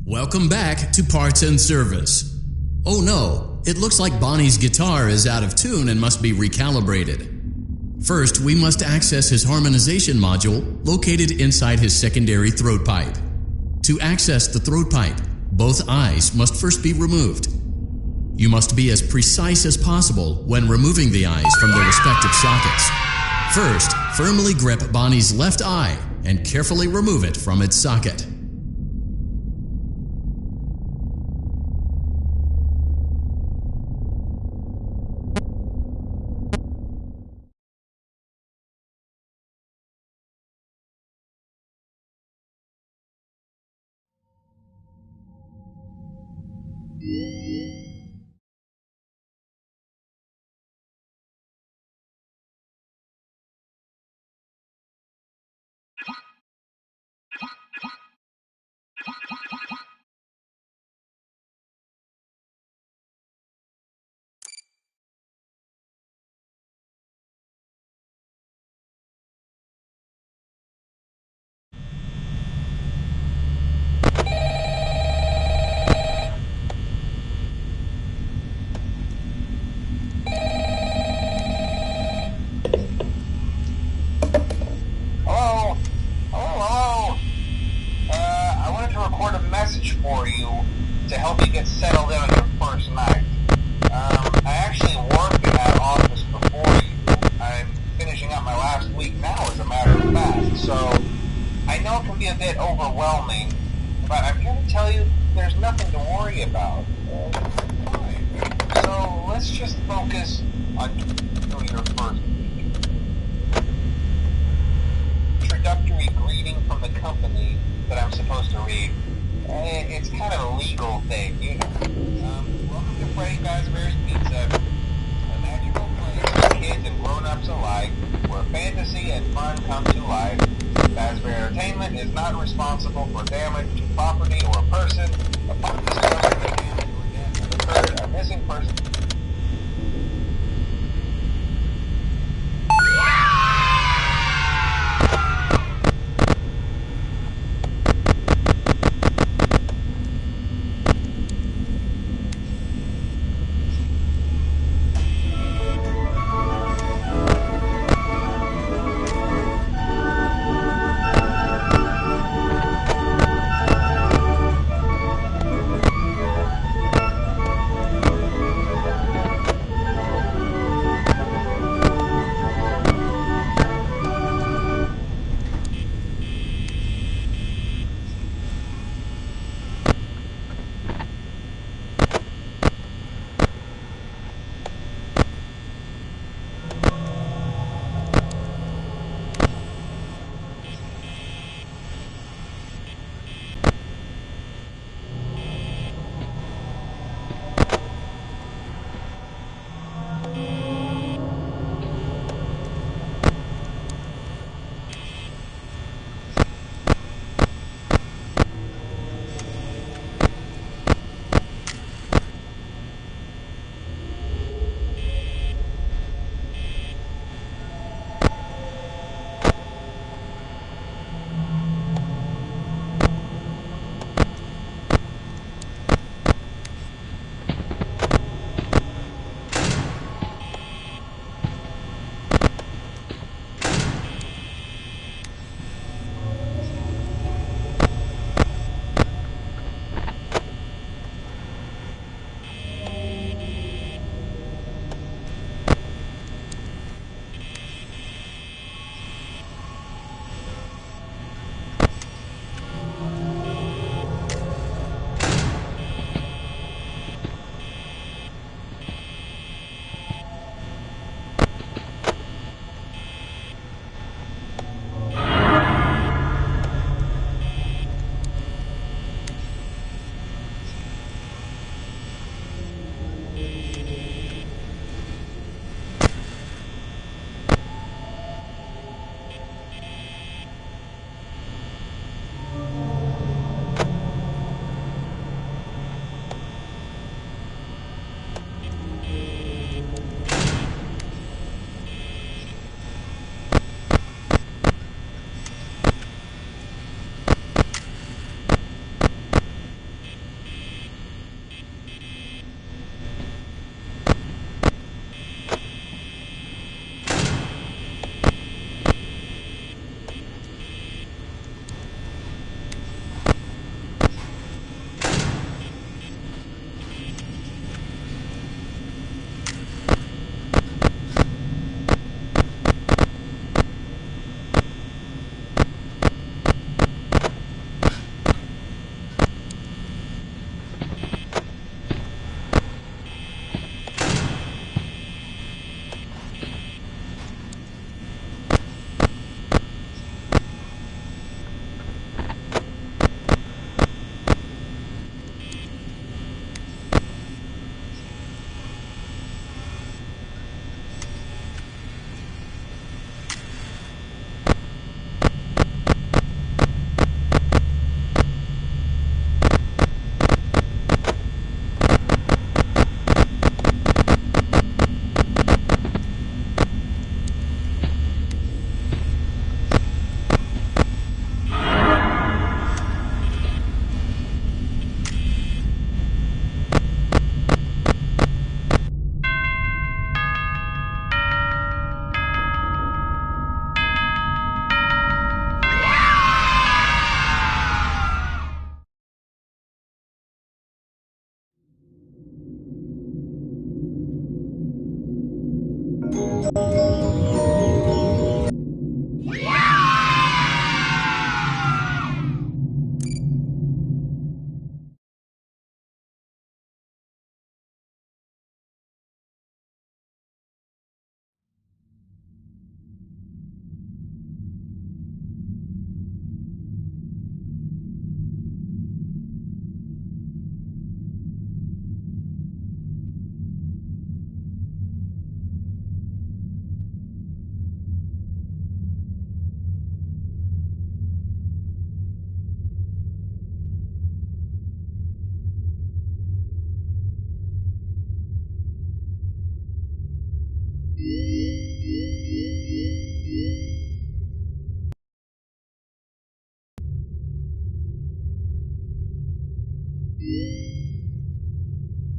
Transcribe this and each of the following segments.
Welcome back to Parts and Service. Oh no, it looks like Bonnie's guitar is out of tune and must be recalibrated. First, we must access his harmonization module located inside his secondary throat pipe. To access the throat pipe, both eyes must first be removed. You must be as precise as possible when removing the eyes from their respective sockets. First, firmly grip Bonnie's left eye and carefully remove it from its socket. For you to help you get settled in on your first night. I actually worked in that office before you. I'm finishing up my last week now, as a matter of fact, so I know it can be a bit overwhelming, but I'm here to tell you there's nothing to worry about. So let's just focus on your first week. Introductory greeting from the company that I'm supposed to read. It's kind of a legal thing, you know. Welcome to Freddy Fazbear's Pizza, a magical place for kids and grown-ups alike, where fantasy and fun come to life. Fazbear Entertainment is not responsible for damage to property or person. Upon discovery that damage or death has occurred, a missing person.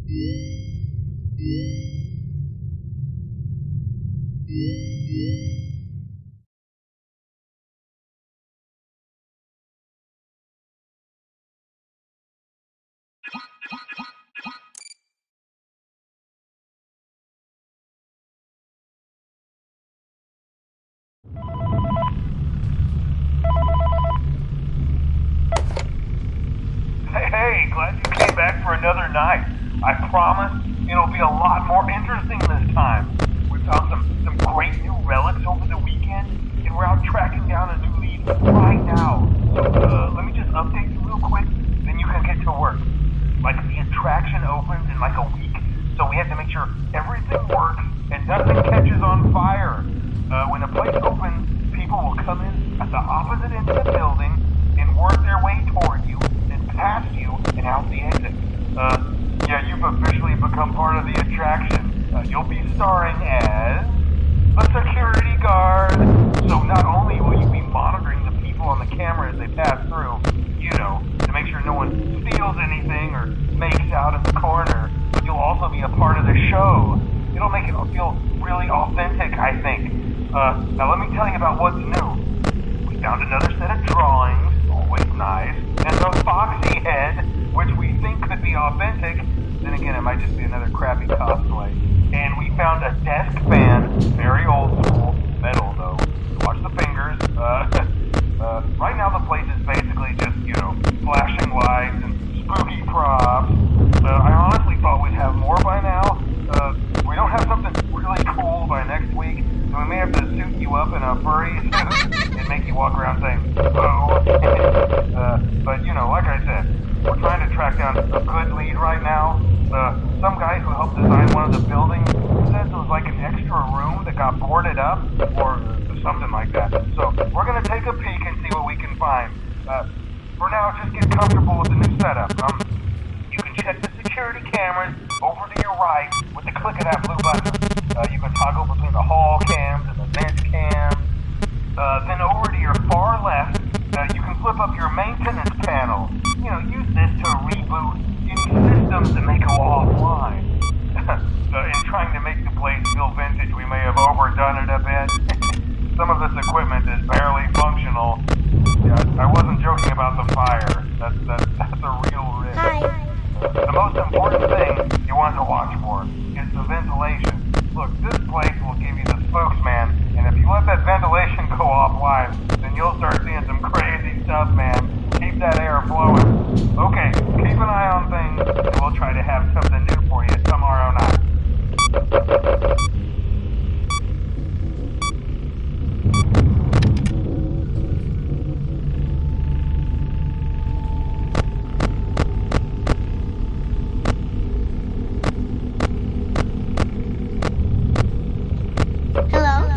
Hey, glad you came back for another night. I promise it'll be a lot more interesting this time. We found some great new relics over the weekend, and we're out tracking down a new lead right now. So let me just update you real quick, then you can get to work. Like, the attraction opens in like a week, so we have to make sure everything works and nothing catches on fire. When the place opens, people will come in at the opposite end of the building and work their way toward you, then past you, and out the exit. Yeah, you've officially become part of the attraction. You'll be starring as a security guard. So not only will you be monitoring the people on the camera as they pass through, you know, to make sure no one steals anything or makes out in the corner, but you'll also be a part of the show. It'll make it feel really authentic, I think. Now let me tell you about what's new. We found another set of drawings, always nice, and the Foxy head, which we think could be authentic. Then again, it might just be another crappy cosplay. And we found a desk fan, very old school, metal though. Watch the fingers. Right now the place is basically just, you know, flashing lights and spooky props. I honestly thought we'd have more by now. We don't have something really cool by next week, so we may have to suit you up in a furry suit and make you walk around saying, "Boo." But, you know, like I said, we're trying to track down a good lead right now. Some guy who helped design one of the buildings says it was like an extra room that got boarded up, or something like that. So we're going to take a peek and see what we can find. For now, just get comfortable with the new setup. You can check the security cameras over to your right with the click of that blue button. You can toggle between the hall cams and the vent cams. Then over to your far left, you can flip up your maintenance panel. You know, use this to reboot any systems that may go offline. In trying to make the place feel vintage, we may have overdone it a bit. Some of this equipment is barely functional. Yeah, I wasn't joking about the fire. That's a real risk. Hi. The most important thing you want to watch for is the ventilation. Look, this place will give you the spokesman, and if you let that ventilation go offline, then you'll start seeing some crazy stuff, man. Keep that air flowing. Okay, keep an eye on things, and we'll try to have something new for you tomorrow night. Hello?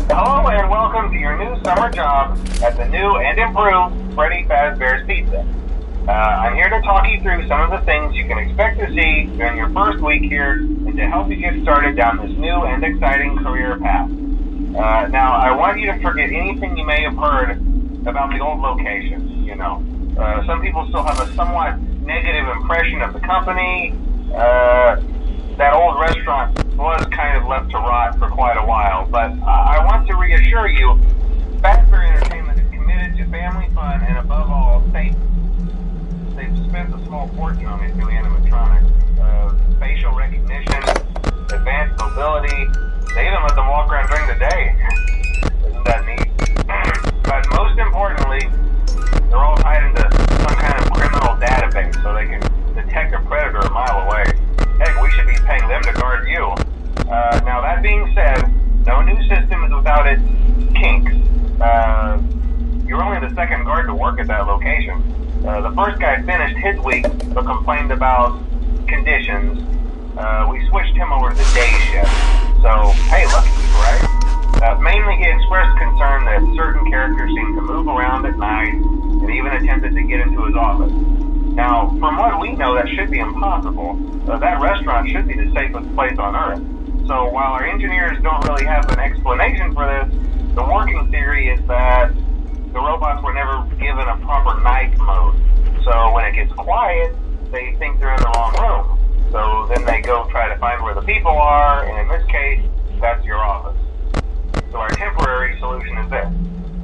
Hello and welcome to your new summer job at the new and improved Freddy Fazbear's Pizza. I'm here to talk you through some of the things you can expect to see during your first week here and to help you get started down this new and exciting career path. Now, I want you to forget anything you may have heard about the old location. You know, some people still have a somewhat negative impression of the company. That old restaurant was kind of left to rot for quite a while, but I want to reassure you, Fazbear Entertainment is committed to family fun and above all, safety. They've spent a small fortune on these new animatronics. Facial recognition, advanced mobility, they even let them walk around during the day. Isn't that neat? But most importantly, they're all tied into some kind of criminal database so they can detect a predator a mile away. Heck, we should be paying them to guard you. Now that being said, no new system is without its kinks. You're only the second guard to work at that location. The first guy finished his week but complained about conditions. We switched him over to the day shift. So, hey, lucky you, right? Mainly he expressed concern that certain characters seemed to move around at night and even attempted to get into his office. Now, from what we know, that should be impossible. That restaurant should be the safest place on Earth. So while our engineers don't really have an explanation for this, the working theory is that the robots were never given a proper night mode. So when it gets quiet, they think they're in the wrong room. So then they go try to find where the people are, and in this case, that's your office. So our temporary solution is this.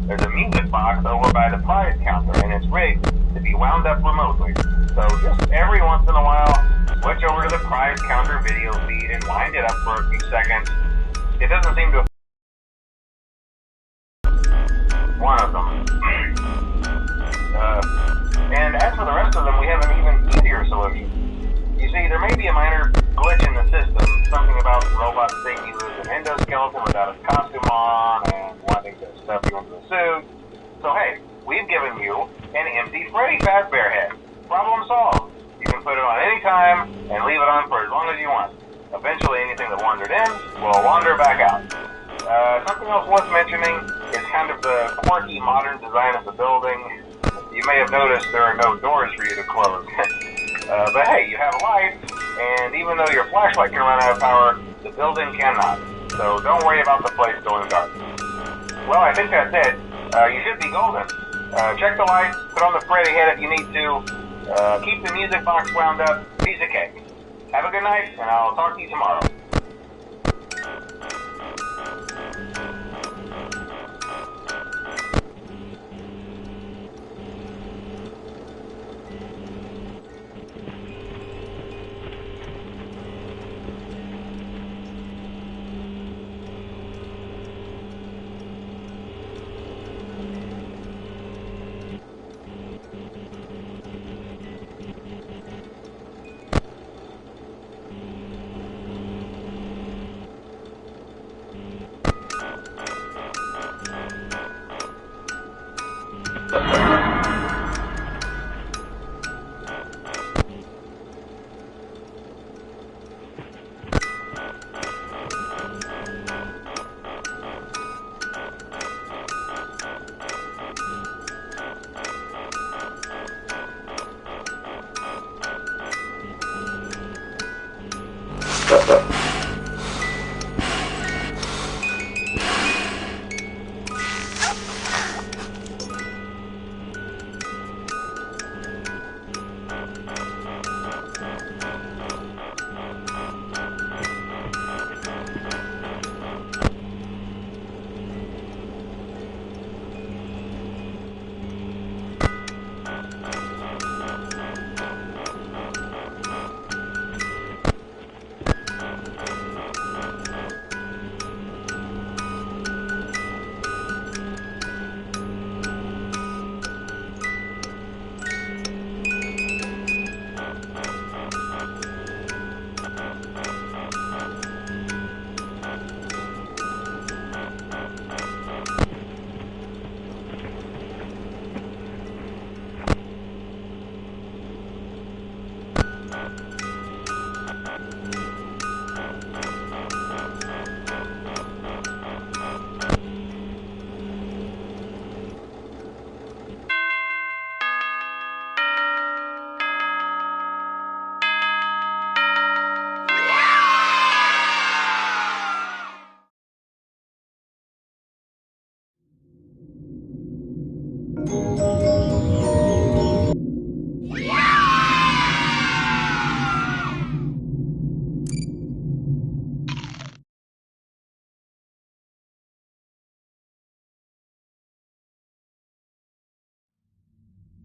There's a music box over by the prize counter, and it's rigged to be wound up remotely. So just every once in a while, switch over to the prize counter video feed and wind it up for a few seconds. It doesn't seem to one of them. And as for the rest of them, we have an even easier solution. You see, there may be a minor glitch in the system, something about the robot thinking he was an endoskeleton without his costume on and wanting to stuff you into a suit. So hey, we've given you an empty Freddy Fazbear head. Problem solved. You can put it on any time and leave it on for as long as you want. Eventually anything that wandered in will wander back out. Something else worth mentioning is kind of the quirky modern design of the building. You may have noticed there are no doors for you to close. But hey, you have lights, and even though your flashlight can run out of power, the building cannot. So don't worry about the place going dark. Well, I think that's it. You should be golden. Check the lights, put on the Freddy head if you need to. Keep the music box wound up, piece of cake. Have a good night, and I'll talk to you tomorrow.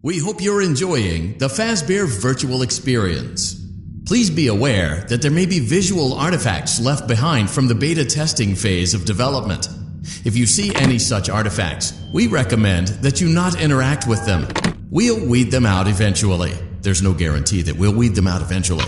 We hope you're enjoying the Fazbear virtual experience. Please be aware that there may be visual artifacts left behind from the beta testing phase of development. If you see any such artifacts, we recommend that you not interact with them. We'll weed them out eventually. There's no guarantee that we'll weed them out eventually.